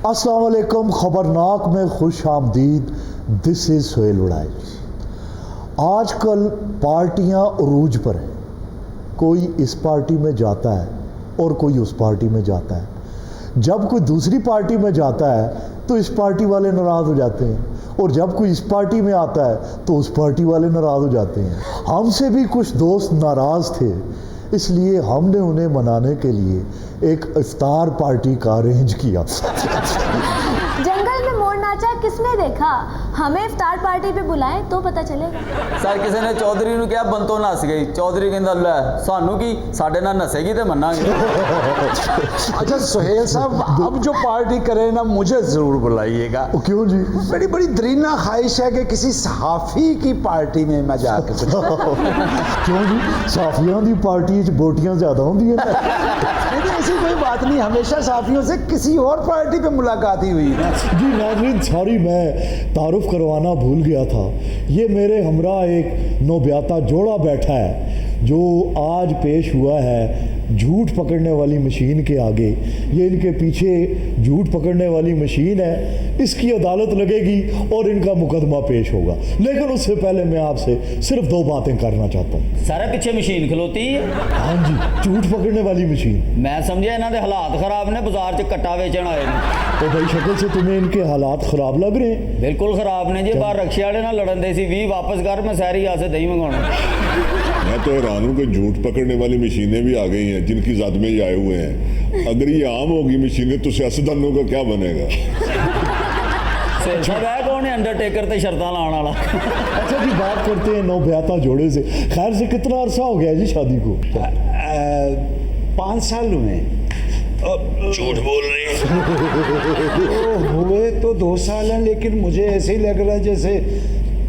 अस्सलाम वालेकुम, खबरनाक में खुश आमदीद। दिस इज़ सोहेल वड़ाई। आजकल पार्टियां उरूज पर हैं। कोई इस पार्टी में जाता है और कोई उस पार्टी में जाता है। जब कोई दूसरी पार्टी में जाता है तो इस पार्टी वाले नाराज़ हो जाते हैं, और जब कोई इस पार्टी में आता है तो उस पार्टी वाले नाराज़ हो जाते हैं। हमसे भी कुछ दोस्त नाराज़ थे, इसलिए हमने उन्हें मनाने के लिए एक इफ्तार पार्टी का अरेंज किया। जंगल में मोर नाचा किसने देखा? हमें इफ्तार पार्टी पे बुलाएं तो पता चलेगा। सर किसी ने चौधरी ने कहा बंतो नस गई। चौधरी कहता लै सानू की साडे नाल नसेगी तो मनांगे। अच्छा सोहेल साहब, अब जो पार्टी करें ना मुझे जरूर बुलाइएगा। क्यों जी? बड़ी बड़ी दरीना ख्वाहिश है कि किसी सहाफ़ी की पार्टी में मैं जाकर क्यों जी? साफियों की पार्टी च बोटियां ज्यादा होंगी है। ऐसी कोई बात नहीं, हमेशा साफियों से किसी और पार्टी पे मुलाकात ही हुई ना। जी नाज़रीन, सॉरी मैं तारुफ करवाना भूल गया था। ये मेरे हमरा एक नौब्याता जोड़ा बैठा है जो आज पेश हुआ है झूठ पकड़ने वाली मशीन के आगे। ये इनके पीछे झूठ पकड़ने वाली मशीन है, इसकी अदालत लगेगी और इनका मुकदमा पेश होगा। लेकिन उससे पहले मैं आपसे सिर्फ दो बातें करना चाहता हूँ। सारे पीछे मशीन खलोती है। हाँ जी, झूठ पकड़ने वाली मशीन। मैं समझिया इन्हों के हालात खराब ने, बाजार च कट्टा वेचण आए ने। तो भाई शक्ल से तुम्हें इनके हालात खराब लग रहे हैं। बिल्कुल खराब ने जी। बाहर रक्शे वाले ना लड़न दे सी 20 वापस कर, मैं शहरी यहाँ से दही मंगाना। मैं तो हैरान हूँ कि झूठ पकड़ने वाली मशीनें भी आ गई हैं जिनकी ज़द में ये आए हुए हैं। अगर ये आम होगी मशीनें तो सियासतदानों का क्या बनेगा? सब है कौन है अंडरटेकर ते शर्तां लाने वाला। अच्छा जी, बात करते हैं नौब्याता जोड़े से। खैर से कितना अरसा हो गया जी शादी को? 5 साल हुए। झूठ बोल रहे हैं। हुए तो 2 साल हैं, लेकिन मुझे ऐसे ही लग रहा है जैसे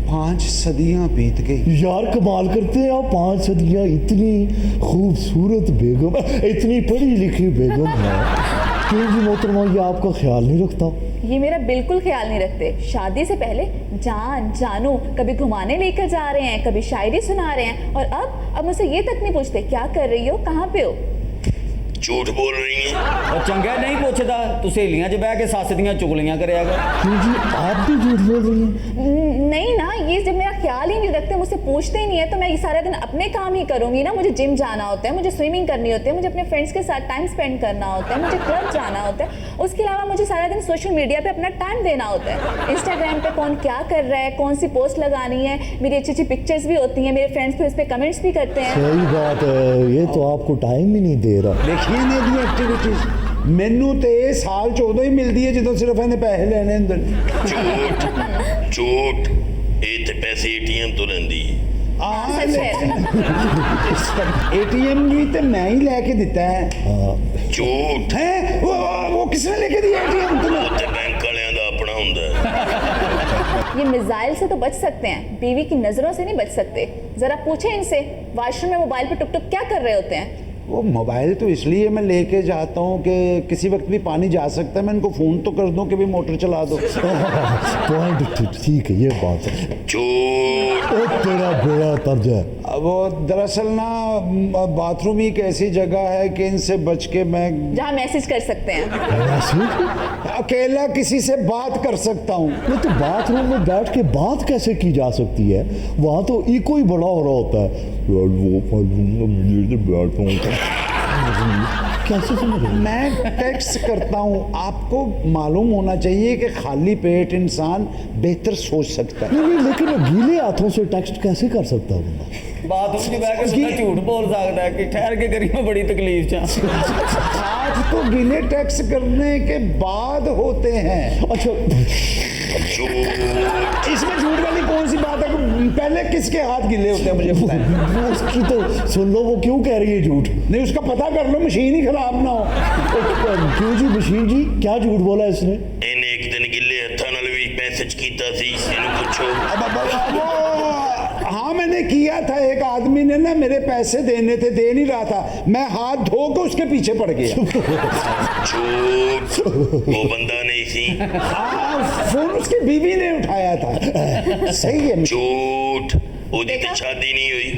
5 सदियां बीत गई। यार कमाल करते हैं आप। 5 सदियां। इतनी खूबसूरत बेगम, इतनी पढ़ी लिखी बेगम है। क्यों जी मोहतरमा, ये आपका ख्याल नहीं रखता? ये मेरा बिल्कुल ख्याल नहीं रखते। शादी से पहले जान जानू कभी घुमाने लेकर जा रहे हैं, कभी शायरी सुना रहे हैं, और अब मुझसे ये तक नहीं पूछते क्या कर रही हो, कहाँ पे हो। झूठ बोल रही हैं। और चंगा नहीं पूछता तू सहेलियां च बह के सस दियां चुगलियां करेगा। क्यों जी, आप भी झूठ बोल रही हैं? नहीं ना, ये जब मेरा ख्याल ही नहीं रखते, मुझसे पूछते ही नहीं है, तो मैं ये सारा दिन अपने काम ही करूंगी ना। मुझे जिम जाना होता है, मुझे स्विमिंग करनी होती है, मुझे अपने फ्रेंड्स के साथ टाइम स्पेंड करना होता है, मुझे क्लब जाना होता है। उसके अलावा मुझे सारा दिन सोशल मीडिया पे अपना टाइम देना होता है। इंस्टाग्राम पे कौन क्या कर रहा है, कौन सी पोस्ट लगानी है, मेरी अच्छी अच्छी पिक्चर्स भी होती हैं, मेरे फ्रेंड्स भी उस पर कमेंट्स भी करते हैं। सही बात है, ये तो आपको टाइम ही नहीं दे रहा। देखिए ने दी एक्टिविटीज मैनू तो ये साल 14 ही मिलती है जो सिर्फ इन्हें पैसे लेने अंदर। झूठ ये तो पैसे एटीएम तो लेंदी सच है। एटीएम भी तो मैं ही लेके देता है। झूठ है वो किसने लेके दिया एटीएम तुम्हें? तो बैंक वालियां दा अपना हुंदा है। ये मिसाइल से तो बच सकते हैं, बीवी की नजरों से नहीं बच सकते। जरा पूछें इनसे, वॉशरूम में मोबाइल पे टुक टुक क्या कर रहे होते हैं। वो मोबाइल तो इसलिए मैं लेके जाता हूँ कि किसी वक्त भी पानी जा सकता है, मैं इनको फ़ोन तो कर दूँ कि भी मोटर चला दो। पॉइंट ठीक है, ये बात है। झूठ ओ तेरा बेड़ा तर्ज है। अब वो दरअसल ना बाथरूम ही एक ऐसी जगह है कि इनसे बच के मैं जहाँ मैसेज कर सकते हैं। अकेला किसी से बात कर सकता हूँ। नहीं तो बाथरूम में बैठ के बात कैसे की जा सकती है? वहाँ तो इको ही बड़ा हो रहा होता है। कैसे समझ रहे? मैं टेक्स्ट करता हूँ। आपको मालूम होना चाहिए कि खाली पेट इंसान बेहतर सोच सकता है। नहीं, लेकिन गीले हाथों से टेक्स्ट कैसे कर सकता है बंदा? बाथरूम च बह के बंदा झूठ बोल सकता है कि ठहर के करी मैं बड़ी तकलीफ च। हाथ तो गीले टेक्स्ट करने के बाद होते हैं। अच्छा, इसमें झूठ वाली कौन सी बात है? पहले किसके हाथ गीले होते हैं मुझे बताएं। उसकी तो सुन लो, वो क्यों कह रही है झूठ? नहीं, उसका पता कर लो, मशीन ही खराब ना हो। क्यों जी मशीन जी, क्या झूठ बोला इसने? इन्हें एक दिन गिले हत्थां नाल भी मैसेज कीता सी, इन्हू पूछो। हाँ मैंने किया था। एक आदमी ने ना मेरे पैसे देने थे, दे नहीं रहा था, मैं हाथ धो के उसके पीछे पड़ गया। झूठ वो बंदा नहीं सी। फोन उसकी बीवी ने उठाया था। सही है। झूठ ओदी तो शादी नहीं हुई।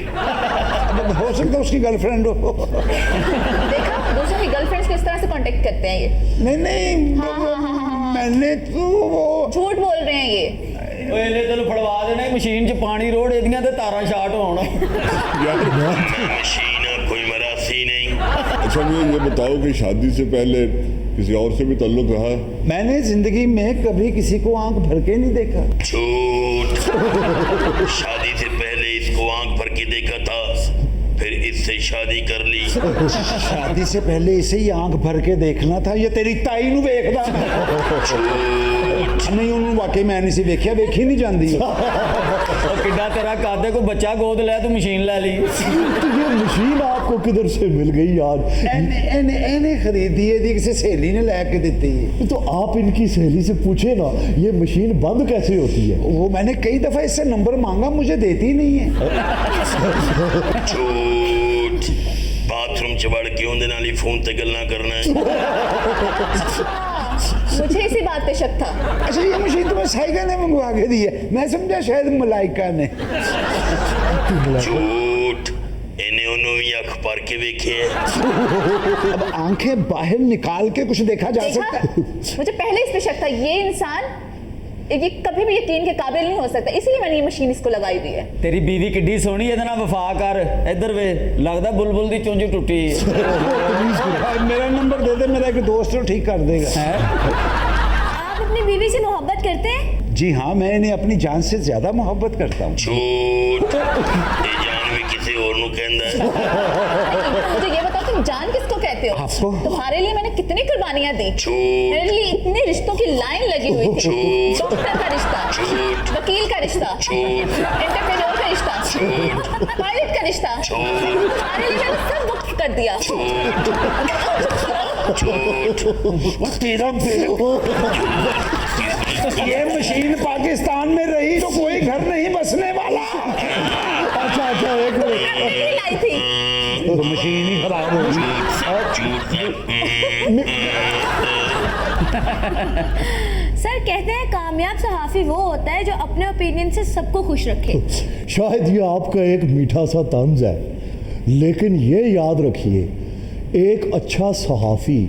हो सकता है उसकी गर्लफ्रेंड हो। देखा, दूसरों की गर्लफ्रेंड्स को इस तरह से कांटेक्ट करते हैं ये। नहीं हाँ, मैंने तो वो झूठ बोल रहे हैं ये। ਓਏ ਇਹਨੇ ਤੈਨੂੰ ਫੜਵਾ ਦੇਣਾ ਮਸ਼ੀਨ 'ਚ ਪਾਣੀ ਰੋੜ ਇਹਦੀਆਂ ਤੇ ਤਾਰਾਂ ਸ਼ਾਰਟ ਹੋਣ यार मशीन कोई मरासी नहीं। अच्छा मुझे ये बताओ कि शादी से पहले किसी और से भी ताल्लुक रहा? मैंने जिंदगी में कभी किसी को आंख भर के नहीं देखा। झूठ। शादी से पहले इसको आंख भर के देखा था, फिर इससे शादी कर ली। शादी से पहले इसे ही आंख भर के देखना था, ये तेरी ताई नू वेखदा। नहीं ਉਹਨੂੰ ਵਾਕਈ ਮੈਂ ਨਹੀਂ ਸੀ ਵੇਖਿਆ, ਵੇਖੀ ਨਹੀਂ ਜਾਂਦੀ। ਉਹ ਕਿੱਡਾ ਤੇਰਾ ਕਾਦੇ ਕੋਈ ਬੱਚਾ ਗੋਦ ਲੈ ਤੂੰ ਮਸ਼ੀਨ ਲੈ ਲਈ तो ये मशीन आपको किधर से मिल गई यार? ਇਹਨੇ ਖਰੀਦੀ ਹੈ ਦੀ ਕਿਸੇ ਸਹੇਲੀ ਨੇ ਲੈ ਕੇ ਦਿੱਤੀ ਹੈ। तो आप इनकी सहेली से पूछे ना ये मशीन बंद कैसे होती है? वो मैंने कई दफा इससे नंबर मांगा, मुझे देती नहीं है। झूठ। बाथरूम च वड़ के उहदे नाल ही फोन ते गल्लां करना है। मुझे इसी बात पे शक था। अच्छा ये मशीन तुम्हें साइका ने मंगवा के दी है, मैं समझा शायद मलाइका ने। झूठ। इन्हें उन्होंने भी अख भर के देखे है। अब आंखें बाहर निकाल के कुछ देखा जा देखा? सकता है। मुझे पहले इस पे शक था, ये इंसान ये कभी भी यकीन के काबिल नहीं हो सकता, इसलिए मैंने ये मशीन इसको लगाई हुई है। ਤੇਰੀ ਬੀਵੀ ਕਿੱਡੀ ਸੋਹਣੀ ਇਹਦੇ ਨਾਲ ਵਫਾ ਕਰ ਇੱਧਰ ਵੇ ਲੱਗਦਾ ਬੁਲਬੁਲ ਦੀ ਚੁੰਝ ਟੁੱਟੀ मेरा नंबर दे दे, मेरा एक दोस्त तो ठीक कर देगा। आप अपनी बीवी से मोहब्बत करते हैं? जी हाँ, मैं इन्हें अपनी जान से ज्यादा मोहब्बत करता हूँ। झूठ। ये जान भी किसी और नू कहंदा है। मुझे ये बताओ, तुम जान किसको कहते हो? आपको। तुम्हारे लिए मैंने कितनी कुर्बानियां दी। झूठ। मेरे लिए इतने रिश्तों की लाइन लगी हुई थी। झूठ। डॉक्टर का रिश्ता, झूठ। वकील का रिश्ता, झूठ। एंटरप्रेन्योर का रिश्ता, पायलट का रिश्ता, तुम्हारे लिए मैंने सब वक्त कर दिया। झूठ। तेरा ये मशीन पाकिस्तान में रही तो कोई घर नहीं बसने वाला। अच्छा अच्छा एक मिनट नहीं लाई थी। तो मशीन ही खराब हो गई। सर कहते हैं कामयाब सहाफी वो होता है जो अपने ओपिनियन से सबको खुश रखे। शायद ये आपका एक मीठा सा तंज है, लेकिन ये याद रखिए एक अच्छा सहाफ़ी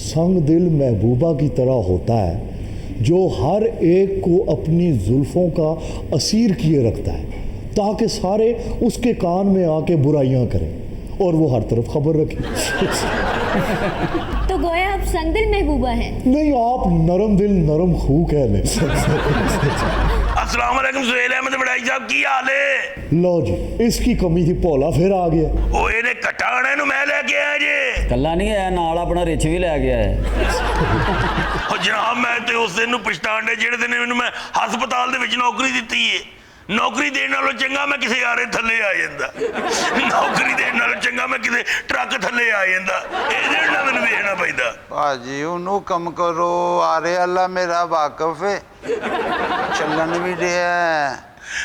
संग दिल महबूबा की तरह होता है जो हर एक को अपनी जुल्फ़ों का असीर किए रखता है ताकि सारे उसके कान में आके बुराइयां करें और वो हर तरफ खबर रखें। तो गोया आप संगदिल महबूबा हैं। नहीं, आप नरम दिल नरम खू कहने। अस्सलाम वालेकुम सुहेल अहमद बड़ाई साहब, की हाल है? लो जी, इसकी कमी थी, भोला फिर आ गया। ਉਹ ਇਹਨੇ ਕਟਾਣੇ ਨੂੰ ਮੈਂ ਲੈ ਕੇ ਆਇਆ ਜੇ। ਕੱਲਾ ਨਹੀਂ ਆਇਆ ਨਾਲ ਆਪਣਾ ਰਿਛ ਵੀ ਲੈ ਗਿਆ ਹੈ ਉਹ ਜਨਾਬ ਮੈਂ ਤੇ ਉਸ ਦਿਨ ਨੂੰ ਪਛਤਾਣ ਦੇ ਜਿਹੜੇ ਦਿਨ ਮੈਨੂੰ ਮੈਂ ਹਸਪਤਾਲ ਦੇ ਵਿੱਚ ਨੌਕਰੀ ਦਿੱਤੀ ਏ। ਨੌਕਰੀ ਦੇਣ ਨਾਲੋਂ ਚੰਗਾ ਮੈਂ ਕਿਸੇ ਆਰੇ ਥੱਲੇ ਆ ਜਾਂਦਾ। ਨੌਕਰੀ ਦੇਣ ਨਾਲੋਂ ਚੰਗਾ ਮੈਂ ਕਿਸੇ ਟਰੱਕ ਥੱਲੇ ਆ ਜਾਂਦਾ। ਇਹਦੇ ਨਾਲ ਮੈਨੂੰ ਵੇਖਣਾ ਪੈਂਦਾ। ਭਾਜੀ ਉਹਨੂੰ ਕੰਮ ਕਰੋ, ਆਰੇ ਅੱਲਾ ਮੇਰਾ ਵਾਕਫ ਹੈ, ਚੱਲਣ ਵੀ ਰਿਹਾ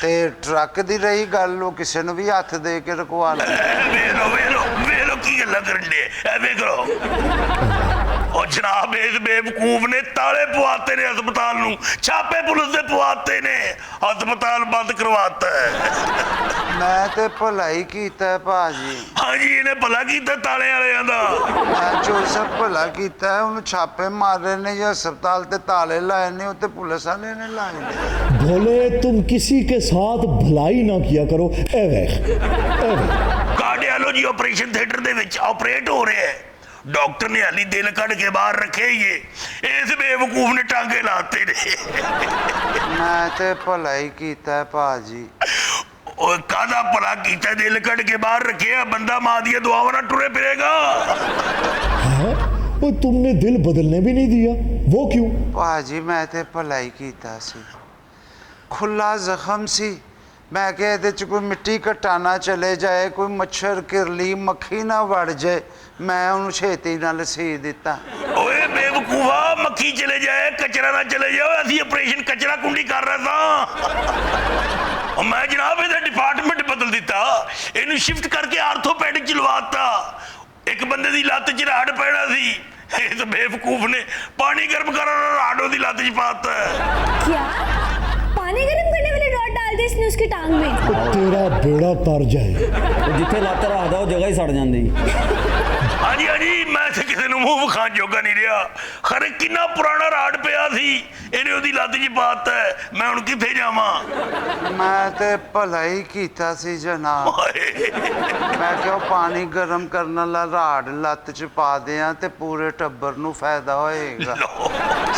ਤੇ ਟਰੱਕ ਦੀ ਰਹੀ ਗੱਲ, ਉਹ ਕਿਸੇ ਨੂੰ ਵੀ ਹੱਥ ਦੇ ਕੇ ਰਖਵਾ ਲੈ। ਵੇਖ ਲੋ ਕੀ ਗੱਲਾਂ ਕਰਨ ਦੇ। ਐ ਵੇਖ ਲੋ ਉਹ ਜਨਾਬ ਇਸ ਬੇਵਕੂਫ ਨੇ ਤਾਲੇ ਪਵਾਤੇ ਨੇ ਹਸਪਤਾਲ ਨੂੰ, ਛਾਪੇ ਪੁਲਿਸ ਦੇ ਪਵਾਤੇ ਨੇ, ਹਸਪਤਾਲ ਬੰਦ ਕਰਵਾਤਾ ਹੈ। ਮੈਂ ਤੇ ਭਲਾਈ ਕੀਤਾ ਭਾਜੀ, ਹਾਂਜੀ ਇਹਨੇ ਭਲਾ ਕੀਤਾ ਤਾਲੇ ਵਾਲਿਆਂ ਦਾ। ਮੈਂ ਜੋ ਸਭ ਭਲਾ ਕੀਤਾ ਹੈ, ਉਹਨੂੰ ਛਾਪੇ ਮਾਰੇ ਨੇ ਜਾਂ ਹਸਪਤਾਲ ਤੇ ਤਾਲੇ ਲਾਏ ਨੇ, ਉੱਤੇ ਪੁਲਿਸ ਵਾਲੇ ਨੇ ਲਾਏ ਨੇ। भोले तुम किसी के साथ भलाई ना किया करो। ए वेख ਕਾਰਡੀਓਲੋਜੀ ਆਪਰੇਸ਼ਨ ਥੀਏਟਰ ਦੇ ਵਿੱਚ ਆਪਰੇਟ ਹੋ ਰਿਹਾ ਹੈ। ਡਾਕਟਰ ਨੇ ਹਾਲੀ ਦਿਲ ਕੱਢ ਕੇ ਬਾਹਰ ਰੱਖੇ ਹੀ ਏ, ਇਸ ਬੇਵਕੂਫ ਨੇ ਟਾਂਗੇ ਲਾਤੇ ਨੇ। ਮੈਂ ਤੇ ਭਲਾਈ ਕੀਤਾ ਹੈ ਭਾਜੀ। ਉਹ ਕਾਹਦਾ ਭਲਾ ਕੀਤਾ, ਦਿਲ ਕੱਢ ਕੇ ਬਾਹਰ ਰੱਖਿਆ, ਬੰਦਾ ਮਾਂ ਦੀਆਂ ਦੁਆਵਾਂ ਨਾਲ ਟੁਰੇ ਫਿਰੇਗਾ। हाँ? वो तुमने दिल बदलने भी नहीं दिया, वो क्यों? ਭਾਜੀ ਮੈਂ ਤੇ ਭਲਾਈ ਕੀਤਾ ਸੀ, ਖੁੱਲਾ ਜ਼ਖਮ ਸੀ, ਮੈਂ ਕਿਹਾ ਇਹਦੇ 'ਚ ਕੋਈ ਮਿੱਟੀ ਘਟਾ ਨਾ ਚਲੇ ਜਾਏ, ਕੋਈ ਮੱਛਰ ਕਿਰਲੀ ਮੱਖੀ ਨਾ ਵੜ ਜਾਏ, ਮੈਂ ਉਹਨੂੰ ਛੇਤੀ ਨਾਲ ਸੀ ਦਿੱਤਾ। ਓਏ ਬੇਵਕੂਫਾ, ਮੱਖੀ ਚਲੇ ਜਾਏ, ਕਚਰਾ ਨਾ ਚਲੇ ਜਾਓ, ਅਸੀਂ ਆਪਰੇਸ਼ਨ ਕਚਰਾ ਕੁੰਡੀ ਕਰ ਰਹੇ ਸਾਂ। ਮੈਂ ਜਨਾਬ ਇਹਦਾ ਡਿਪਾਰਟਮੈਂਟ ਬਦਲ ਦਿੱਤਾ, ਇਹਨੂੰ ਸ਼ਿਫਟ ਕਰਕੇ ਆਰਥੋਪੈਡਿਕ ਚ ਲਵਾਤਾ। ਇੱਕ ਬੰਦੇ ਦੀ ਲੱਤ 'ਚ ਰਾੜ ਪੈਣਾ ਸੀ, ਇਸ ਬੇਵਕੂਫ ਨੇ ਪਾਣੀ ਗਰਮ ਕਰਨ ਨਾਲ ਰਾੜ ਉਹਦੀ ਲੱਤ 'ਚ ਪਾਤਾ। क्या पानी गर्म करने वाली रॉड डाल दी इसने उसकी टांग में? तेरा बेड़ा तर जाए। ਉਹ ਜਿੱਥੇ ਲੱਤ ਰੱਖਦਾ ਉਹ ਜਗ੍ਹਾ ਹੀ ਸੜ ਜਾਂਦੀ ਹਾਂਜੀ ਹਾਂਜੀ, ਮੈਂ ਤੇ ਕਿਸੇ ਨੂੰ ਮੂੰਹ ਵਿਖਾਣ ਜੋਗਾ ਨਹੀਂ ਰਿਹਾ। ਖਰੇ ਕਿੰਨਾ ਪੁਰਾਣਾ ਰਾੜ ਪਿਆ ਸੀ, ਇਹਨੇ ਉਹਦੀ ਲੱਤ 'ਚ ਪਾਤਾ। ਮੈਂ ਹੁਣ ਕਿੱਥੇ ਜਾਵਾਂ? ਮੈਂ ਤੇ ਭਲਾ ਹੀ ਕੀਤਾ ਸੀ ਜਨਾਬ। ਹਾਏ। ਮੈਂ ਕਿਹਾ ਉਹ ਪਾਣੀ ਗਰਮ ਕਰਨ ਵਾਲਾ ਰਾੜ ਲੱਤ 'ਚ ਪਾ ਦਿਆਂ ਤੇ ਪੂਰੇ ਟੱਬਰ ਨੂੰ ਫਾਇਦਾ ਹੋਏਗਾ। ਲਓ।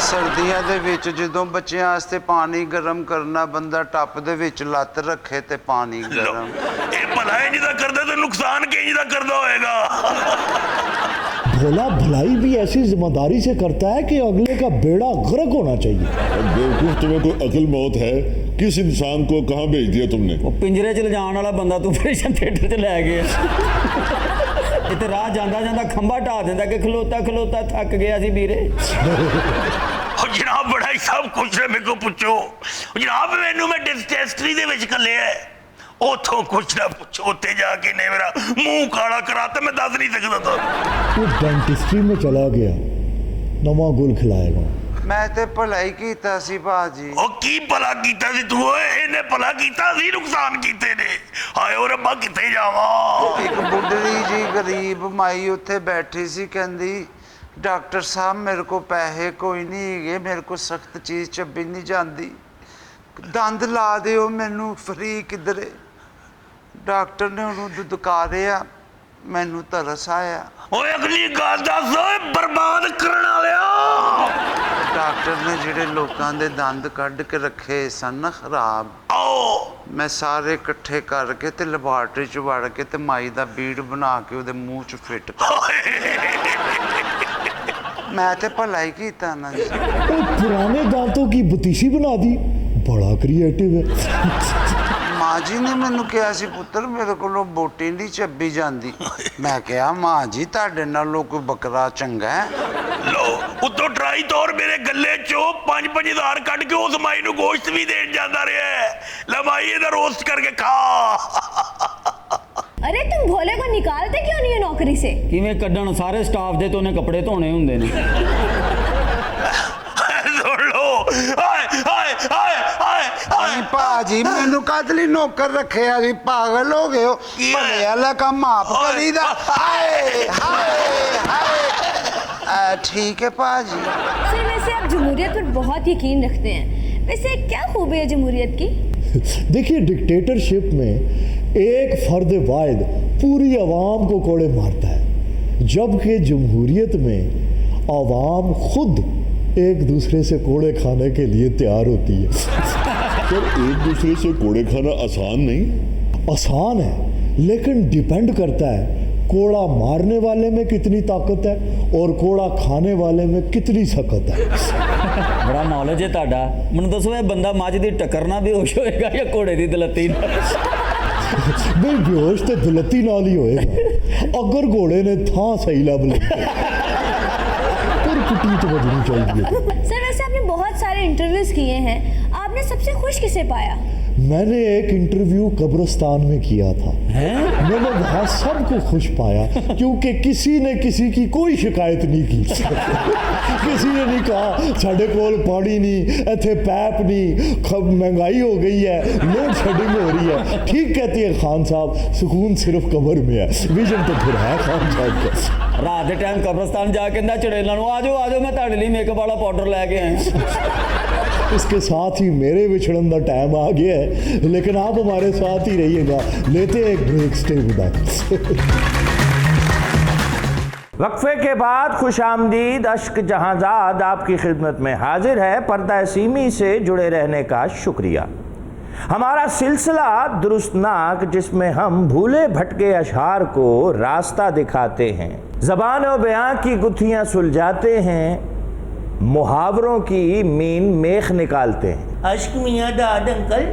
ਸਰਦੀਆਂ ਦੇ ਵਿੱਚ ਜਦੋਂ ਬੱਚਿਆਂ ਵਾਸਤੇ ਪਾਣੀ ਗਰਮ ਕਰਨਾ, ਬੰਦਾ ਟੱਪ ਦੇ ਵਿੱਚ ਲੱਤ ਰੱਖੇ ਤੇ ਪਾਣੀ ਗਰਮ। ਇਹ ਭਲਾ ਇੰਜ ਦਾ ਕਰਦਾ ਤੇ ਨੁਕਸਾਨ ਕਿੰਜ ਦਾ ਕਰਦਾ ਹੋਏਗਾ? भोला भलाई भी ऐसी जिम्मेदारी से करता है कि अगले का बेड़ा गर्क होना चाहिए। बेवकूफ, तुम्हें कोई अकल मौत है? किस इंसान को कहाँ भेज दिया तुमने? ਉਹ ਪਿੰਜਰੇ 'ਚ ਲਿਜਾਣ ਵਾਲਾ ਬੰਦਾ ਤੂੰ ਆਪਰੇਸ਼ਨ ਥੀਏਟਰ 'ਚ ਲੈ ਗਿਆ। ਇੱਥੇ ਰਾਹ ਜਾਂਦਾ ਜਾਂਦਾ ਖੰਭਾ ਢਾ ਦਿੰਦਾ ਕਿ ਖਲੋਤਾ ਖਲੋਤਾ ਥੱਕ ਗਿਆ ਸੀ ਵੀਰੇ। ਉਹ ਜਨਾਬ ਬੜਾ ਹੀ ਸਭ ਕੁਝ ਹੈ, ਮੇਰੇ ਕੋ ਪੁੱਛੋ। ਉਹ ਜਨਾਬ ਮੈਨੂੰ ਮੈਂ ਡਿਸਟੈਸਟਰੀ ਦੇ ਵਿੱਚ ਕੱਲਿਆ, ਉਥੋਂ ਕੁਛ ਨਾ ਪੁੱਛੋ। ਉੱਥੇ ਜਾ ਕੇ ਨੇ ਮੇਰਾ ਮੂੰਹ ਕਾਲਾ ਕਰਾਤਾ, ਮੈਂ ਦੱਸ ਨਹੀਂ ਸਕਦਾ ਤਾਂ। वो डेंटिस्ट्री में चला गया, नवा गुल खिलाएगा। ਮੈਂ ਤੇ ਭਲਾ ਹੀ ਕੀਤਾ ਸੀ ਭਾਜੀ। ਉਹ ਕੀ ਭਲਾ ਕੀਤਾ ਸੀ ਤੂੰ ਓਏ? ਇਹਨੇ ਭਲਾ ਕੀਤਾ ਸੀ, ਨੁਕਸਾਨ ਕੀਤੇ ਨੇ। ਹਾਏ ਓ ਰੱਬਾ, ਕਿੱਥੇ ਜਾਵਾਂ? ਇੱਕ ਬੁੱਢੀ ਜੀ ਗਰੀਬ ਮਾਈ ਉੱਥੇ ਬੈਠੀ ਸੀ, ਕਹਿੰਦੀ ਡਾਕਟਰ ਸਾਹਿਬ ਮੇਰੇ ਕੋ ਪੈਸੇ ਕੋਈ ਨਹੀਂ ਹੈਗੇ, ਮੇਰੇ ਕੋ ਸਖਤ ਚੀਜ਼ ਚੱਬੀ ਨਹੀਂ ਜਾਂਦੀ, ਦੰਦ ਲਾ ਦਿਓ ਮੈਨੂੰ ਫਰੀ ਕਿਧਰੇ। ਡਾਕਟਰ ਨੇ ਉਹਨੂੰ ਦੁਦਕਾਰਿਆ, ਮੈਨੂੰ ਤਰਸ ਆਇਆ। ਓਏ ਅਗਲੀ ਗੱਲ ਦੱਸ ਓਏ, ਬਰਬਾਦ ਕਰਨ ਵਾਲਿਆ। ਡਾਕਟਰ ਨੇ ਜਿਹੜੇ ਲੋਕਾਂ ਦੇ ਦੰਦ ਕੱਢ ਕੇ ਰੱਖੇ ਸਨ ਨਾ ਖਰਾਬ, ਆਓ ਮੈਂ ਸਾਰੇ ਇਕੱਠੇ ਕਰਕੇ ਤੇ ਲੈਬਾਰਟਰੀ 'ਚ ਵੜ ਕੇ ਤੇ ਮਾਈ ਦਾ ਬੀੜ ਬਣਾ ਕੇ ਉਹਦੇ ਮੂੰਹ 'ਚ ਫਿੱਟ ਕਰ। ਮੈਂ ਤੇ ਭਲਾ ਹੀ ਕੀਤਾ ਨਾ ਜੀ। वो पुराने दांतों की बतीसी बना दी, बड़ा क्रिएटिव है। ਮਾਂ ਜੀ ਨੇ ਮੈਨੂੰ ਕਿਹਾ ਸੀ, ਪੁੱਤਰ ਮੇਰੇ ਕੋਲੋਂ ਬੋਟੀ ਨਹੀਂ ਚੱਬੀ ਜਾਂਦੀ। ਮੈਂ ਕਿਹਾ ਮਾਂ ਜੀ ਤੁਹਾਡੇ ਨਾਲੋਂ ਕੋਈ ਬੱਕਰਾ ਚੰਗਾ ਹੈ। ਲੋ ਉਤੋਂ ਟਰਾਈ ਤੌਰ ਮੇਰੇ ਗੱਲੇ ਚੋਂ 5-5 ਹਜ਼ਾਰ ਕੱਢ ਕੇ ਉਸ ਮਾਈ ਨੂੰ ਗੋਸ਼ਤ ਵੀ ਦੇਣ ਜਾਂਦਾ ਰਿਹਾ। ਲੈ ਮਾਈ ਇਹਦਾ ਰੋਸਟ ਕਰਕੇ ਖਾ। अरे तुम भोले को निकालते क्यों नहीं हो नौकरी से? ਕਿਵੇਂ ਕੱਢਣ? ਸਾਰੇ ਸਟਾਫ ਦੇ ਤੋਂ ਉਹਨੇ ਕੱਪੜੇ ਧੋਣੇ ਹੁੰਦੇ ਨੇ। ਸੁਣ ਲੋ। ਹਾਏ ਹਾਏ ਹਾਏ ਹਾਏ ਨਹੀਂ ਭਾਜੀ, ਮੈਨੂੰ ਕਦ ਲਈ ਨੌਕਰ ਰੱਖਿਆ ਸੀ? ਪਾਗਲ ਹੋ ਗਏ ਹੋ? ਕੀ ਹੈ? ਭਲੇ ਵਾਲਾ ਕੰਮ ਆਪ ਕਰੀਦਾ। ਹਾਏ ਹਾਏ ਹਾਏ। ठीक है पाजी। सर वैसे आप जमहूरियत पर बहुत यकीन रखते हैं, वैसे क्या खूबी है जमहूरियत की? देखिए, डिक्टेटरशिप में एक फर्द वाहिद पूरी आवाम को कोड़े मारता है, जबकि जमहूरियत में आवाम खुद एक दूसरे से कोड़े खाने के लिए तैयार होती है। सर, एक दूसरे से कोड़े खाना आसान नहीं? आसान है, लेकिन डिपेंड करता है कोड़ा मारने वाले में कितनी ताकत है और कोड़ा खाने वाले में कितनी सख्त है। ਬੜਾ ਨੌਲੇਜ ਹੈ ਤੁਹਾਡਾ। ਮੈਨੂੰ ਦੱਸੋ, ਇਹ ਬੰਦਾ ਮੱਝ ਦੀ ਟੱਕਰ ਨਾਲ ਬੇਹੋਸ਼ ਹੋਏਗਾ ਜਾਂ ਘੋੜੇ ਦੀ ਦਲੱਤੀ ਨਾਲ? नहीं, बेहोश तो दलती नाल ही होएगा अगर घोड़े ने थां सही लब ली। फिर कुटी तो बजनी चाहिए। सर वैसे आपने बहुत सारे इंटरव्यूज किए हैं, आपने सबसे खुश किसे पाया? मैंने एक इंटरव्यू कब्रिस्तान में किया था। मैंने वहाँ सबको खुश पाया, क्योंकि किसी ने किसी की कोई शिकायत नहीं की। किसी ने नहीं कहा साढ़े कोल पानी नहीं, इत्थे पैप नहीं, महंगाई हो गई है, लोड शेडिंग हो रही है। ठीक कहती है खान साहब, सुकून सिर्फ कब्र में है। विजन तो फिर है खान साहब का। ਰਾਤ ਦੇ ਟਾਈਮ ਕਬਰਸਤਾਨ ਜਾ ਕੇ ਕਹਿੰਦਾ ਚੜੇਲਾਂ ਨੂੰ, ਆਜੋ ਆਜੋ ਮੈਂ ਤੁਹਾਡੇ ਲਈ ਮੇਕਅਪ ਵਾਲਾ ਪਾਊਡਰ ਲੈ ਕੇ ਆਇਆ। इसके साथ ही मेरे विछड़न का टाइम आ गया है, लेकिन आप हमारे साथ ही रहिएगा। लेते हैं एक ब्रेक, स्टे विद अस। वक्फे के बाद खुश आमदीद अश्क जहांजाद आपकी खिदमत में हाजिर है। पर्दा सीमी से जुड़े रहने का शुक्रिया। हमारा सिलसिला दुरुस्तनाक, जिसमें हम भूले भटके अशआर को रास्ता दिखाते हैं, ज़बान और बयां की गुत्थियां सुलझाते हैं, मुहावरों की मीन मेख निकालते हैं। अश्क मियां दाद अंकल,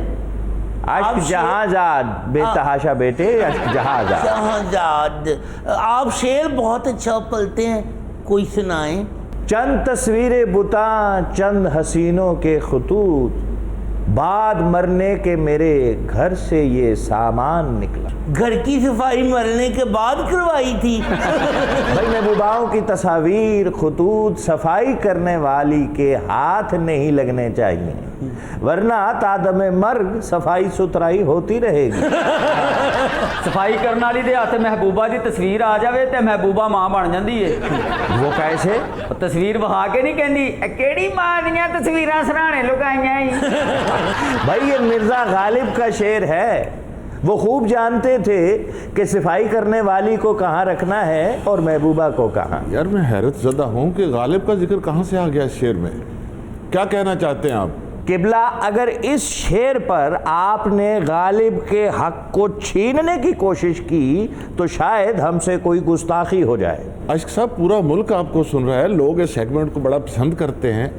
अश्क जहांजाद बेतहाशा बेटे, अश्क जहांजाद। जहांजाद, आप शेर बहुत अच्छा पलते हैं, कोई सुनाएं। चंद तस्वीरें बुता, चंद हसीनों के खतूत, बाद मरने के मेरे घर से ये सामान निकला। घर की सफाई मरने के बाद करवाई थी। भाई महबूबाओं की तस्वीर खुतूत सफाई करने वाली के हाथ नहीं लगने चाहिए, वरना तादमे मर्ग सफाई सुथराई होती रहेगी। सफाई करने वाली दे हत्थ महबूबा की तस्वीर आ जाए तो महबूबा मां बन जाती है। वो कैसे? तस्वीर वहा के नहीं कहती केड़ी मां दियां तस्वीरां सराहने लुकाइयां ही। भाई ये मिर्जा गालिब का शेर है। वो खूब जानते थे कि सफाई करने वाली को कहाँ रखना है और महबूबा को कहाँ। यार मैं हैरत ज़दा हूँ कि गालिब का जिक्र कहाँ से आ गया इस शेर में। क्या कहना चाहते हैं आप? किबला, अगर इस शेर पर आपने गालिब के हक को छीनने की कोशिश की तो शायद हमसे कोई गुस्ताखी हो जाए। अश्क साहब, पूरा मुल्क आपको सुन रहा है, लोग इस सेगमेंट को बड़ा पसंद करते हैं,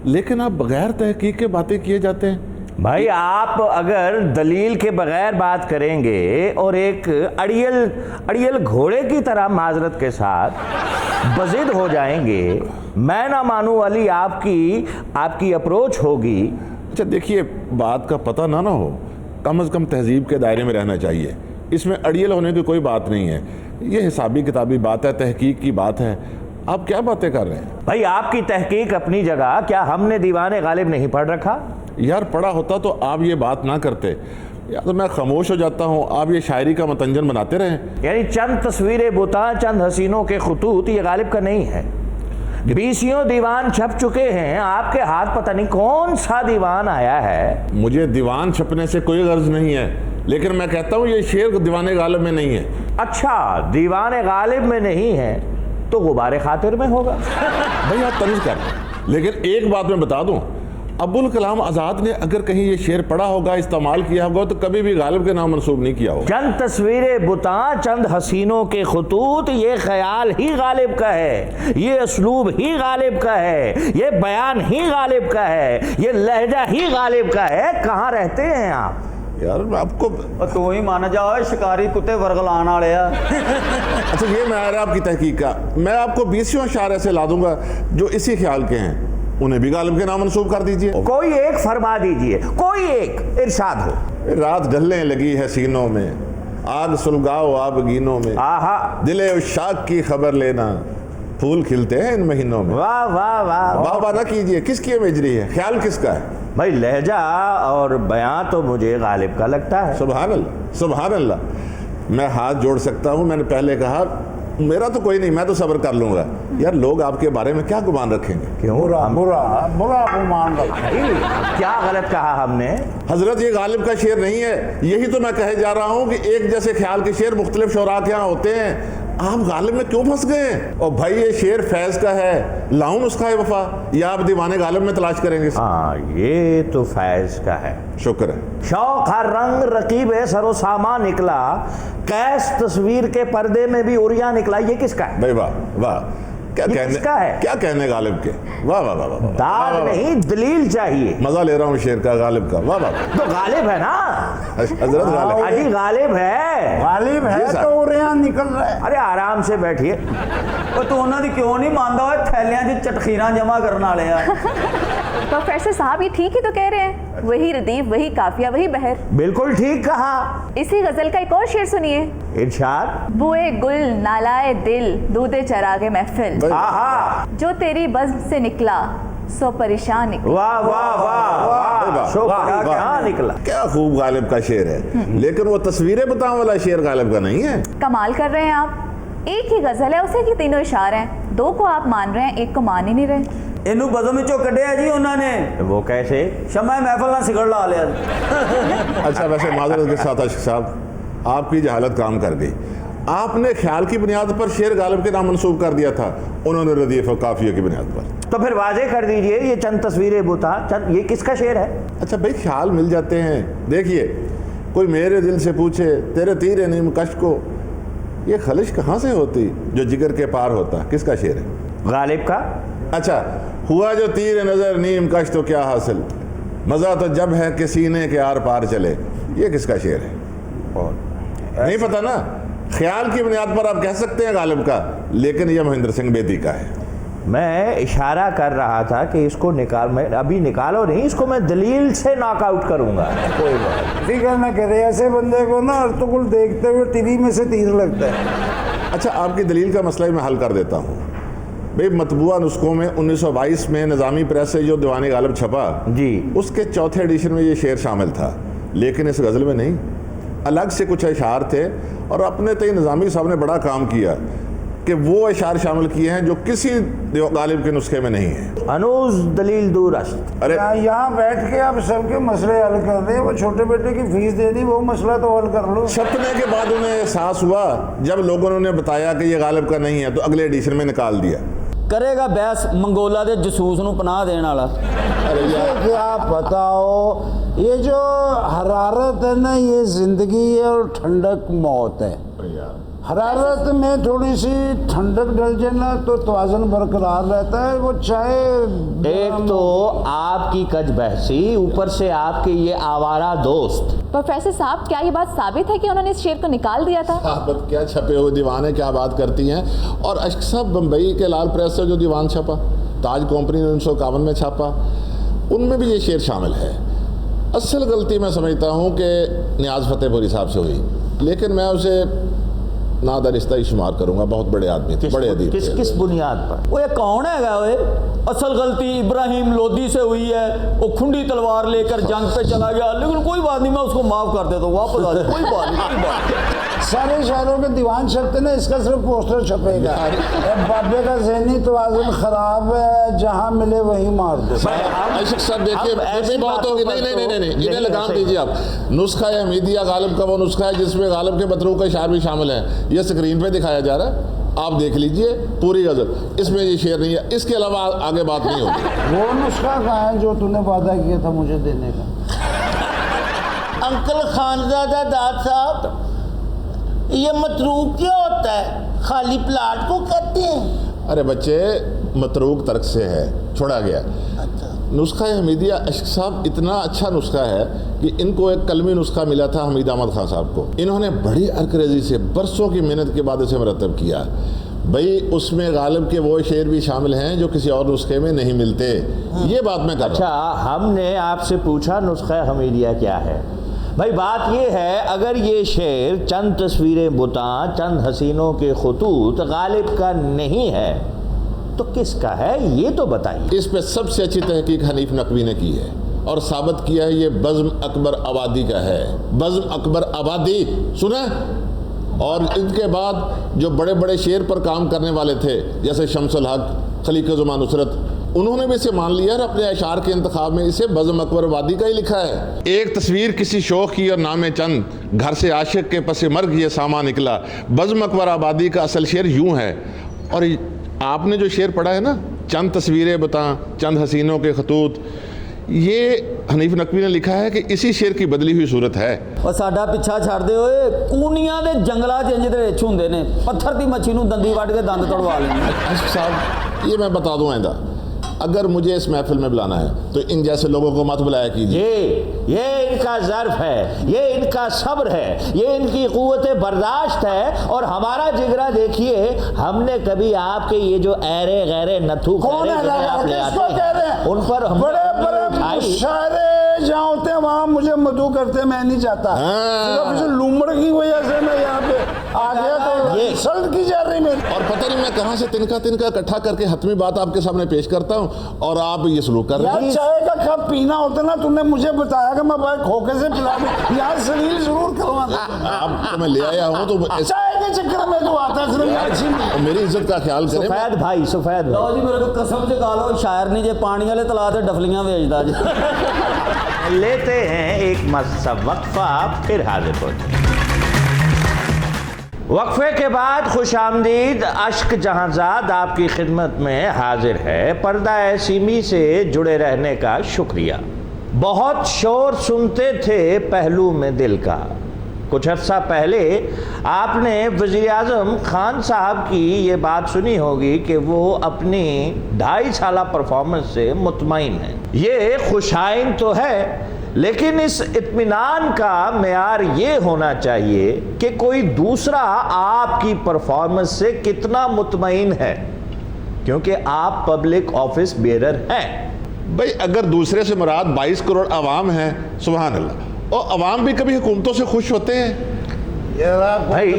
लेकिन आप बगैर तहकीक के बातें किए जाते हैं। भाई आप अगर दलील के बगैर बात करेंगे और एक अड़ियल घोड़े की तरह माजरत के साथ बजिद हो जाएंगे, मैं ना मानूं वाली आपकी अप्रोच होगी। अच्छा देखिए, बात का पता ना हो, कम से कम तहजीब के दायरे में रहना चाहिए। इसमें अड़ियल होने की कोई बात नहीं है, ये हिसाबी किताबी बात है, तहकीक की बात है। आप क्या बातें कर रहे हैं? भाई आपकी तहकीक अपनी जगह, क्या हमने दीवाने गालिब नहीं पढ़ रखा? यार पढ़ा होता तो आप ये बात ना करते, या तो मैं खामोश हो जाता हूँ, आप ये शायरी का मतंजन बनाते रहें। यानी चंद तस्वीरें बुता, चंद हसीनों के खुतूत ये गालिब का नहीं है। 20 दीवान छप चुके हैं, आपके हाथ पता नहीं कौन सा दीवान आया है। मुझे दीवान छपने से कोई गर्ज नहीं है, लेकिन मैं कहता हूँ ये शेर दीवाने गालिब में नहीं है। अच्छा, दीवाने गालिब में नहीं है तो गुबारे खातिर में होगा। भाई आप तमीज़ कर, लेकिन एक बात मैं बता दूं, अब्दुल कलाम आज़ाद ने अगर कहीं ये शेर पढ़ा होगा, इस्तेमाल किया होगा, तो कभी भी गालिब के नाम मंसूब नहीं किया होगा। चंद तस्वीरें बुता, चंद हसीनों के खुतूत, ये ख्याल ही गालिब का है, ये असलूब ही गालिब का है, ये बयान ही गालिब का है, ये लहजा ही गालिब का है। कहाँ रहते हैं आप? यार मैं आपको तू ही मान जाओ शिकारी कुत्ते वर्गलान वाले। अच्छा ये मैं आपकी तहकीक का, मैं आपको 20 अशार ऐसे ला दूंगा जो इसी ख्याल के हैं, उन्हें भी गालिब के नाम मंसूब कर दीजिए। कोई एक फरमा दीजिए, कोई एक इरशाद हो। रात ढलने लगी है सीनों में, आग सुलगाओ आग गीनों में, आहा, दिले उशाक की खबर लेना, फूल खिलते हैं इन महीनों में। वाह वाह वाह वाह वाह ना कीजिए, किसकी इमेजरी है, ख्याल किसका है? भाई लहजा और बयां तो मुझे गालिब का लगता है। सुभान अल्लाह, सुभान अल्लाह। मैं हाथ जोड़ सकता हूँ, मैंने पहले कहा मेरा तो कोई नहीं, मैं तो सब्र कर लूंगा। यार लोग आपके बारे में क्या गुमान रखेंगे? क्यों? बुरा गुमान क्या गलत कहा हमने? हजरत ये गालिब का शेर नहीं है, यही तो मैं कहे जा रहा हूँ कि एक जैसे ख्याल के शेर मुख्तलिफ शोरा के यहाँ होते हैं, आप गालिब में क्यों फंस गए? और भाई ये शेर फैज का है, लाऊं नुस्खा वफा, या आप दीवाने गालिब में तलाश करेंगे? हाँ ये तो फैज का है। शुक्र है। शौक हर रंग रकीब सरो सामा निकला, कैस तस्वीर के पर्दे में भी उरिया निकला, ये किसका है? भाई वाह वाह, क्या ये कहने किसका है? क्या कहने गालिब के, वाह वाह वाह वाह। दाद नहीं दलील चाहिए। मजा ले रहा हूँ शेर का, गालिब का, वाह वाह। तो गालिब है ना? हजरत गालिब, अजी गालिब है। गालिब है तो उरिया निकल रहा है। अरे आराम से बैठिए। तू उन्होंने क्यों नहीं मानता हुआ थैलियां च चटखीरा जमा करने वाले आ। प्रोफेसर साहब ये ठीक ही तो कह रहे हैं, वही रदीफ, वही काफिया, वही बहर। बिल्कुल ठीक कहा। इसी गजल का एक और शेर सुनिए। इरशाद। बुए गुल नालाए दिल दूधे चरागे महफिल, आहा, जो तेरी बज़्म से निकला सो परेशान निकला। वाह वाह वाह वाह, सो क्या निकला। क्या खूब गालिब का शेर है, लेकिन वो तस्वीरें बताने वाला शेर गालिब का नहीं है। कमाल कर रहे हैं आप, एक ही गजल है, उसे की तीनों इशारे हैं, दो को आप मान रहे हैं, एक को मान ही नहीं रहे। इनू बज़म विचों कढ़िया जी उन्होंने। वो कैसे? शमा महफल ना सिगड़ ला लिया। अच्छा वैसे माजरत के साथ अश्क साहब, आपकी जहालत काम कर गई। आपने ख्याल की बुनियाद पर शेर गालिब के नाम मंसूब कर दिया था, उन्होंने रदीफ और काफिया की बुनियाद पर। तो फिर वाजे कर दीजिए, ये चंद तस्वीरें बुता, चंद, ये किसका शेर है? अच्छा भाई ख्याल मिल जाते हैं। देखिए, कोई मेरे दिल से पूछे तेरे तीर नीम कश को, ये खलिश कहाँ से होती जो जिगर के पार होता, किसका शेर है? गालिब का। अच्छा, हुआ जो तीर नजर नीम कश तो क्या हासिल, मजा तो जब है कि सीने के आर पार चले, ये किसका शेर है? और नहीं पता ना, ख्याल की बुनियाद पर आप कह सकते हैं गालिब का, लेकिन यह महेंद्र सिंह बेदी का है। मैं इशारा कर रहा था कि इसको निकाल, मैं अभी निकालो नहीं, इसको मैं दलील से नॉकआउट करूंगा। कोई बात फिक्र ना करे, ऐसे बंदे को ना अर्तुगरुल देखते हुए टीवी में से तीर लगता है। अच्छा, आपकी दलील का मसला मैं हल कर देता हूँ। भाई मतबूआ नुस्खों में 1922 में निज़ामी प्रेस से जो दीवान गालिब छपा जी, उसके चौथे एडिशन में ये शेर शामिल था, लेकिन इस गज़ल में नहीं। अलग से कुछ अशार थे और अपने तय निज़ामी साहब ने बड़ा काम किया कि वो अशार शामिल किए हैं जो किसी गालिब के नुस्खे में नहीं है। अनूज दलील दूरस्त। अरे यहाँ बैठ के आप सबके मसले हल कर रहे हैं, वो छोटे बेटे की फीस दे दी, वो मसला तो हल कर लो। छपने के बाद उन्हें एहसास हुआ, जब लोगों ने उन्हें बताया कि ये गालिब का नहीं है, तो अगले एडिशन में निकाल दिया। करेगा बहस मंगोला के जसूस नूं पनाह देने वाला। अरे क्या बताओ, ये जो हरारत है ना, ये जिंदगी है और ठंडक मौत है। हरारत में थोड़ी सी ठंडक डल जाए ना तो तवाज़ुन बरकरार रहता है। वो चाहे एक तो आपकी कज बहसी, ऊपर से आपके ये आवारा दोस्त। प्रोफेसर साहब, क्या ये बात साबित है कि उन्होंने इस शेर को निकाल दिया था? साहब क्या छपे हुए दीवान है, क्या बात करती हैं। और अश्क साहब बम्बई के लाल प्रेस से जो दीवान छपा, ताज कंपनी ने 1951 में छापा, उनमें भी ये शेर शामिल है। असल गलती मैं समझता हूँ कि नियाज़ फतेहपुरी साहब से हुई, लेकिन मैं उसे नादारिस्ता ही शुमार करूंगा। बहुत बड़े आदमी थे, बड़े अदीब थे। किस बुनियाद पर? वो ये कौन है ओए? असल गलती इब्राहिम लोदी से हुई है, वो खुंडी तलवार लेकर जंग पे चला गया, लेकिन कोई बात नहीं, मैं उसको माफ कर देता हूँ, वापस आ जाए, कोई बात नहीं, कोई बात नहीं। सारे शायरों के दीवान छपते ना, इसका सिर्फ पोस्टर छपेगा। बाबे का ज़हनी तवाज़ुन खराब है, जहाँ मिले वहीं मार दो। आशिक साहब देखिए, बहुत होगी। नहीं, इन्हें लगाम दीजिए आप। नुस्खा हमीदिया गालिब का वो नुस्खा है जिसमें गालिब के मतरूक का शायर भी शामिल है। ये स्क्रीन पे दिखाया जा रहा है, आप देख लीजिए पूरी गजल, इसमें ये शेर नहीं है। इसके अलावा आगे बात नहीं होगी। वो नुस्खा कहाँ है जो तूने वादा किया था मुझे देने का? अंकल खानजादा दाद साहब, ये मतरूक क्या होता है? खाली प्लाट को कहते हैं? अरे बच्चे, मतरूक तर्क से है, छोड़ा गया। अच्छा। नुस्खा हमीदिया अश्क साहब इतना अच्छा नुस्खा है कि इनको एक कलमी नुस्खा मिला था हमीद अहमद खान साहब को। इन्होंने बड़ी अरकरेजी से बरसों की मेहनत के बाद इसे मरतब किया। भाई उसमें गालिब के वो शेर भी शामिल हैं जो किसी और नुस्खे में नहीं मिलते। ये बात मैं कर अच्छा, हमने आपसे पूछा नुस्खा हमीदिया क्या है। भाई बात ये है, अगर ये शेर चंद तस्वीरें बुतां, चंद हसीनों के खुतूत गालिब का नहीं है तो किसका है, ये तो बताइए। इस पे सबसे अच्छी तहकीक हनीफ नकवी ने की है और साबित किया है ये बज़्म अकबर आबादी का है। बज़्म अकबर आबादी सुना। और इनके बाद जो बड़े बड़े शेर पर काम करने वाले थे, जैसे शम्सुल हक, खलीक़ुज़्ज़मान नुसरत, उन्होंने भी इसे मान लिया और अपने अशार के इंतखाब में इसे बज़्म अकबर आबादी का ही लिखा है। एक तस्वीर किसी शौक की और नामे चंद, घर से आशिक के पसे मर्ग ये सामा निकला। बज़्म अकबर आबादी का असल शेर यूं है। और आपने जो शेर पढ़ा है ना, चंद तस्वीरें बता, चंद हसीनों के खतूत, ये हनीफ नकवी ने लिखा है कि इसी शेर की बदली हुई सूरत है। और साडा पिछा छड्डदे होए, कूनियां दे जंगलां च इंज दे रिछ हुंदे ने, पत्थर दी मच्छी नूं दंदी वड्ड के दंद तोड़वा लेंदे। साहब ये मैं बता दूं आइंदा, अगर मुझे इस महफिल में बुलाना है तो इन जैसे लोगों को मत बुलाया कीजिए। ये इनका ज़र्फ है, ये इनका सब्र है, ये इनकी क़ुव्वत बर्दाश्त है। और हमारा जिगरा देखिए, हमने कभी आपके ये जो ऐरे गैरे नथु कौन है आप ले आते हैं, उन पर हम बड़े मुशायरे जहाँ होते हैं वहाँ मुझे मधु करते मैं नहीं चाहता। सिर्फ लूमड़ की वजह से मैं यहाँ पे आ गया तो ये इंसल्ट की जा रही मेरी। और पता नहीं मैं कहाँ से तिनका तिनका इकट्ठा करके हतमी बात आपके सामने पेश करता हूँ और आप ये सलूक कर रहे हैं। चाय का कप पीना होता ना, तुमने मुझे बताया कि मैं भाई खोखे से पिला दूं, यहाँ सलील जरूर करवा। आपको मैं ले आया हूँ तो चाय के चक्कर में तो आता है, मेरी इज्जत का ख्याल करें। सफेद भाई, सफेद लो जी, मेरे को कसम से खा लो, शायर नहीं जे पानी वाले तला ते डफलियां बेचदा जी। लेते हैं एक मस्त वक्फा, फिर हाजिर होते हैं। वक्फे के बाद खुशामदीद, अश्क जहांजाद आपकी खिदमत में हाजिर है। पर्दा सीमी से जुड़े रहने का शुक्रिया। बहुत शोर सुनते थे पहलू में दिल का। कुछ अर्सा पहले आपने वज़ीर आज़म खान साहब की ये बात सुनी होगी कि वो अपनी 2.5 साला परफॉर्मेंस से मुतमईन है। ये खुशाइन तो है, लेकिन इस इत्मीनान का मेयार ये होना चाहिए कि कोई दूसरा आपकी परफॉर्मेंस से कितना मुतमईन है। क्योंकि आप पब्लिक ऑफिस बेरर हैं। भाई अगर दूसरे से मुराद 22 करोड़ अवाम है, सुभान अल्लाह, और अवाम भी कभी हुकूमतों से खुश होते हैं यार भाई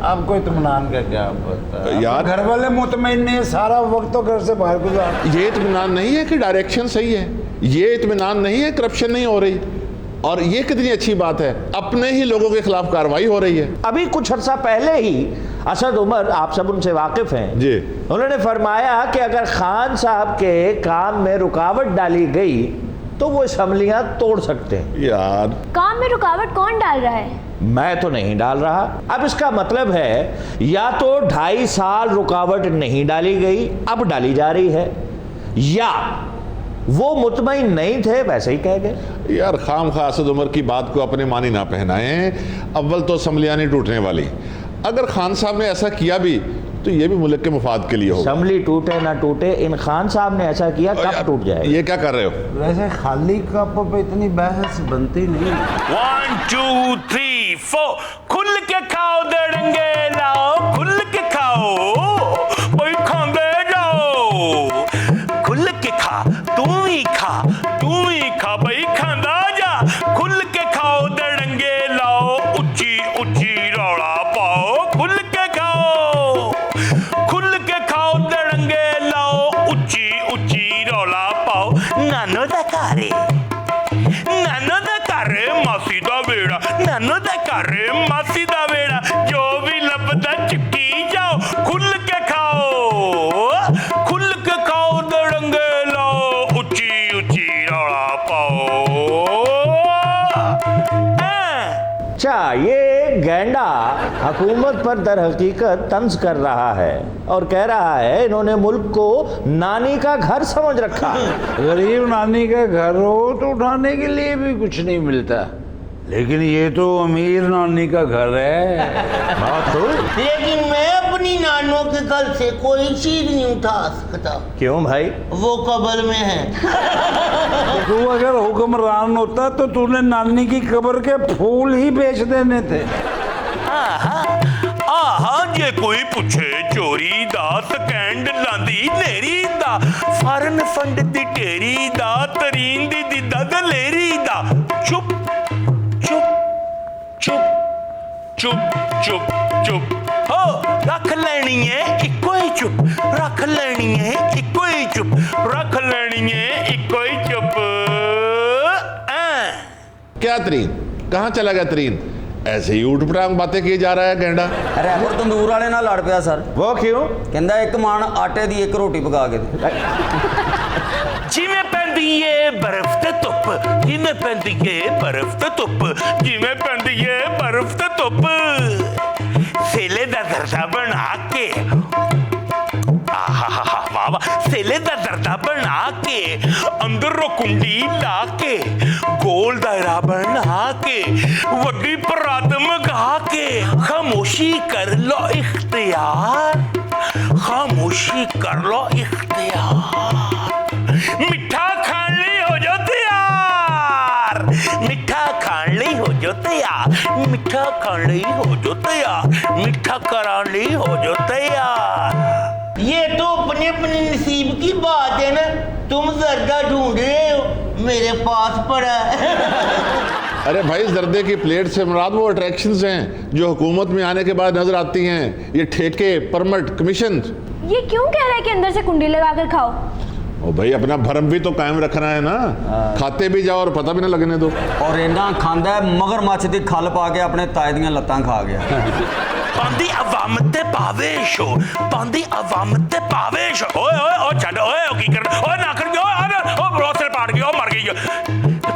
आपको इत्मीनान का क्या पता यार? घर वाले मुतमईन ने सारा वक्त तो घर से बाहर गुजार। ये इत्मीनान नहीं है कि डायरेक्शन सही है, ये इत्मीनान नहीं है करप्शन नहीं हो रही, और ये कितनी अच्छी बात है, अपने ही लोगों के खिलाफ कार्रवाई हो रही है। अभी कुछ अर्सा पहले ही असद उमर, आप सब उनसे वाकिफ हैं जी, उन्होंने फरमाया कि अगर खान साहब के काम में रुकावट डाली गई तो वो असम्बलियां तोड़ सकते हैं। यार काम में रुकावट कौन डाल रहा है? मैं तो नहीं डाल रहा। अब इसका मतलब है या तो 2.5 साल रुकावट नहीं डाली गई, अब डाली जा रही है, या वो मुतमईन नहीं थे वैसे ही कह गए। यार खाम खा असद उमर की बात को अपने मानी ना पहनाएं। अव्वल तो असम्बलियां नहीं टूटने वाली, अगर खान साहब ने ऐसा किया भी तो ये भी मुल्क के मुफाद के लिए होगा। असम्बली टूटे ना टूटे, इन खान साहब ने ऐसा किया, कब टूट जाए? ये क्या कर रहे हो? वैसे खाली कप पे इतनी बहस बनती नहीं। 1 2 3 4 खुल के खाओ दड़ंगे लाओ, खुल के खाओ ओए खांदे जाओ, खुल के खा तू ही खा भाई खांदा जा, खुल के खाओ दड़ंगे लाओ, ऊंची ऊंची रौला पाओ, खुल के खाओ, खुल के खाओ दड़ंगे लाओ, ऊंची ऊंची रौला पाओ, नानो दा कारे मासी दा बेड़ा, नानो दा करे मासी दा बेड़ा, जो भी लभदा चुकी जाओ, खुल के खाओ दड़ंगे लाओ, ऊंची ऊंची रौला पाओ। अच्छा, ये गैंडा हुकूमत पर दर हकीकत तंज कर रहा है और कह रहा है इन्होंने मुल्क को नानी का घर समझ रखा। गरीब नानी का घर हो तो उठाने के लिए भी कुछ नहीं मिलता, लेकिन ये तो अमीर नानी का घर है। बात तो लेकिन मैं अपनी नानों के घर से कोई चीज नहीं उठा सकता। क्यों भाई? वो कब्र में है। तू अगर हुक्मरान होता तो तूने नानी की कब्र के फूल ही बेच देने थे। आहा जे कोई पूछे चोरी दा, स्कैंड लांदी नेरी दा, फरन फंड दी टेरी दा, तरीन दी दिदा दलेरी दा, चुप हो रख लेनी है इको ही चुप, रख लेनी है इको ही चुप, रख लेनी है इको ही चुप। क्या तरीन, कहाँ चला गया तरीन? ऐसे ही ऊट पटांग बातें किए जा रहा है गेंडा। रैपर तंदूर वाले नाल लड़ पिया सर। वो क्यों? कहंदा एक मान आटे दी एक रोटी पका के दे। जिमें पैंदी है बर्फ ते धुप, जिमें पैंदी है बर्फ ते धुप, जिमें पैंदी है बर्फ ते धुप, सेले दा दरदा बना के, वाह वाह, सेले दा दरदा बना के, अंदरों कुंडी ला के, गोल दायरा बना के, वड्डी परात मगा के, खामोशी कर लो इख्तियार, खामोशी कर लो इख्तियार, मिठा खान ली हो जो तैयार, मिठा खान ली हो जो तैयार, मिठा खान ली हो जो तैयार, मिठा करा ली हो जो तैयार। ये तो अपने अपने नसीब की बात है ना, तुम जर्दा ढूंढ रहे हो, मेरे पास पड़ा है। अरे भाई जर्दे की प्लेट से मुराद वो अट्रैक्शंस हैं जो हुकूमत में आने के बाद नजर आती हैं, ये ठेके, परमिट, कमीशन। ये क्यों कह रहा है कि अंदर से कुंडी लगा कर खाओ? ओ भाई अपना भरम भी तो कायम रखना है ना, खाते भी जाओ और पता भी ना लगने दो। और इन्ना खांदा है मगरमच्छ दी खल पा के अपने ताए दियां लत्तां खा गया। पांदी अवाम ते पावेश हो, पांदी अवाम ते पावेश। ओए ओए ओ छड़, ओए ओ की कर, ओए ना कर, ओ ब्रोसर पाड़ गई, ओ मर गई।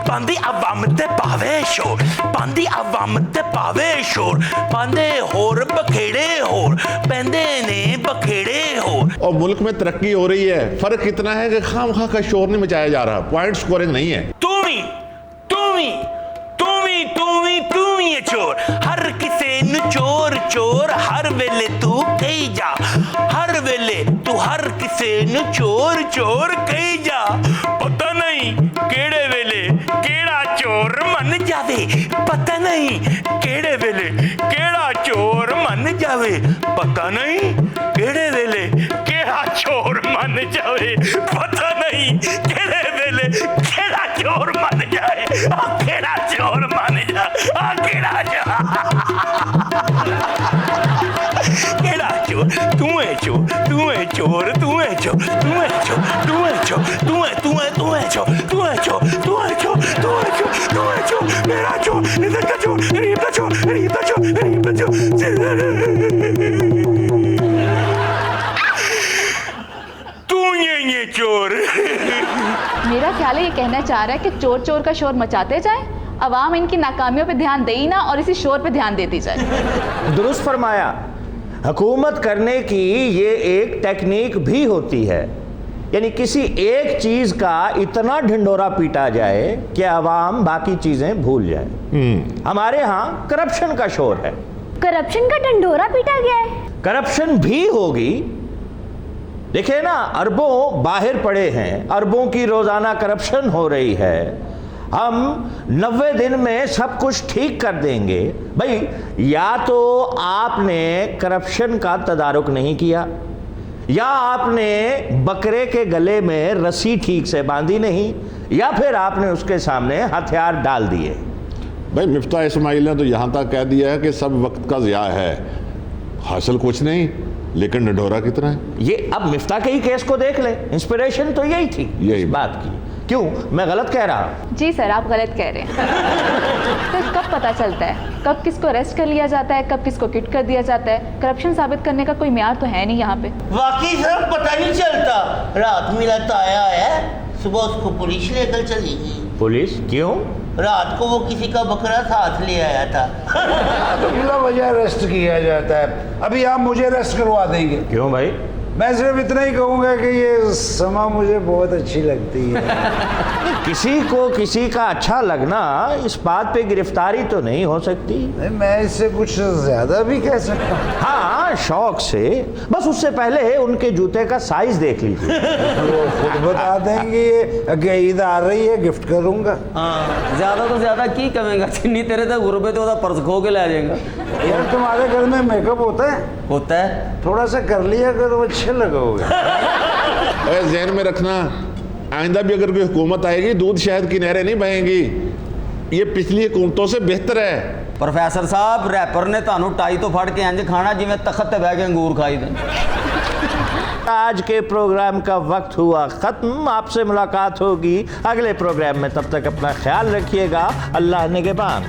पांदी अवाम ते पावेश हो, पांदी अवाम ते पावेश हो, पांदे होर बखेड़े होर, पैंदे ने बखेड़े होर। और मुल्क में तरक्की हो रही है, फर्क इतना है कि खामखा का शोर नहीं मचाया जा रहा, पॉइंट स्कोरिंग नहीं है। तूमी चोर, हर किसे नु चोर चोर, हर वेले तू कही जा, हर वेले तू हर किसे नु चोर चोर कही जा, पता नहीं केड़े वेले केड़ा चोर मन जावे, पता नहीं केड़े वेले केड़ा चोर मन जावे, पता नहीं केड़े वेले केड़ा चोर जाए, पता नहीं केड़े वेले केड़ा चोर मन जाए, केड़ा चोर मन जा, केड़ा केड़ा चोर, तू है चोर, तू है चोर, तू है चोर, तू है चोर, तू है चोर, तू है चोर, तू है चोर, तू है चोर, तू है चोर, तू है चोर, मेरा चोर, इधर का चोर, गरीब का चोर, गरीब का चोर, गरीब का चोर, तू ये चोर। मेरा ख्याल है ये कहना चाह रहा है कि चोर चोर का शोर मचाते जाए, अवाम इनकी नाकामियों पे ध्यान दे ही ना और इसी शोर पे ध्यान देती जाए। दुरुस्त फरमाया। हुकूमत करने की ये एक टेक्निक भी होती है, यानी किसी एक चीज का इतना ढिंडोरा पीटा जाए कि अवाम बाकी चीजें भूल जाए। हमारे यहाँ करप्शन का शोर है। करप्शन का ढंढोरा पीटा गया है। करप्शन भी होगी, देखिए ना, अरबों बाहर पड़े हैं, अरबों की रोजाना करप्शन हो रही है। हम 90 दिन में सब कुछ ठीक कर देंगे। भाई, या तो आपने करप्शन का तदारुक नहीं किया, या आपने बकरे के गले में रस्सी ठीक से बांधी नहीं, या फिर आपने उसके सामने हथियार डाल दिए। भाई मिफ्ता इस्माइल ने तो यहाँ तक कह दिया है कि सब वक्त का ज़िया है, हासिल कुछ नहीं, लेकिन ढिंढोरा कितना है। ये अब मिफ्ता के ही केस को देख ले, इंस्पिरेशन तो यही थी यही बात की। क्यों, मैं गलत कह रहा? जी सर, आप गलत कह रहे हैं। तो कब पता चलता है कब किसको अरेस्ट कर लिया जाता है, कब किसको किट कर दिया जाता है? करप्शन साबित करने का कोई म्यार तो है नहीं यहाँ पे। वाकई सर पता नहीं चलता। रात मिला ताया है, सुबह उसको पुलिस लेकर चली गई। पुलिस क्यों? रात को वो किसी का बकरा साथ ले आया था। तो बिला वजह अरेस्ट किया जाता है। अभी आप मुझे अरेस्ट करवा देंगे? क्यों भाई? मैं सिर्फ इतना ही कहूँगा कि ये समा मुझे बहुत अच्छी लगती है। किसी को किसी का अच्छा लगना इस बात पे गिरफ्तारी तो नहीं हो सकती। नहीं, मैं इससे कुछ ज्यादा भी कह सकता हूँ। हाँ, शौक से, बस उससे पहले उनके जूते का साइज देख लीजिए। वो खुद बता देंगे कि ईद आ रही है, गिफ्ट करूँगा। हाँ, ज्यादा तो ज्यादा की कमेगा, चिन्नी तेरे तक गुरबे तो पर्स खो के ले जाएगा। यार तुम्हारे घर में मेकअप होता है? होता है, थोड़ा सा कर लिया करो, अच्छे लगोगे। जहन में रखना, आइंदा भी अगर कोई हुकूमत आएगी, दूध शहद की नहरें नहीं बहेंगी। ये पिछली हुकूमतों से बेहतर है। प्रोफेसर साहब, रैपर ने तानू टाई तो फड़ के इंज खाना जिवें तखत ते बह के अंगूर खाई दे। आज के प्रोग्राम का वक्त हुआ खत्म। आपसे मुलाकात होगी अगले प्रोग्राम में, तब तक अपना ख्याल रखिएगा। अल्लाह निगहबान।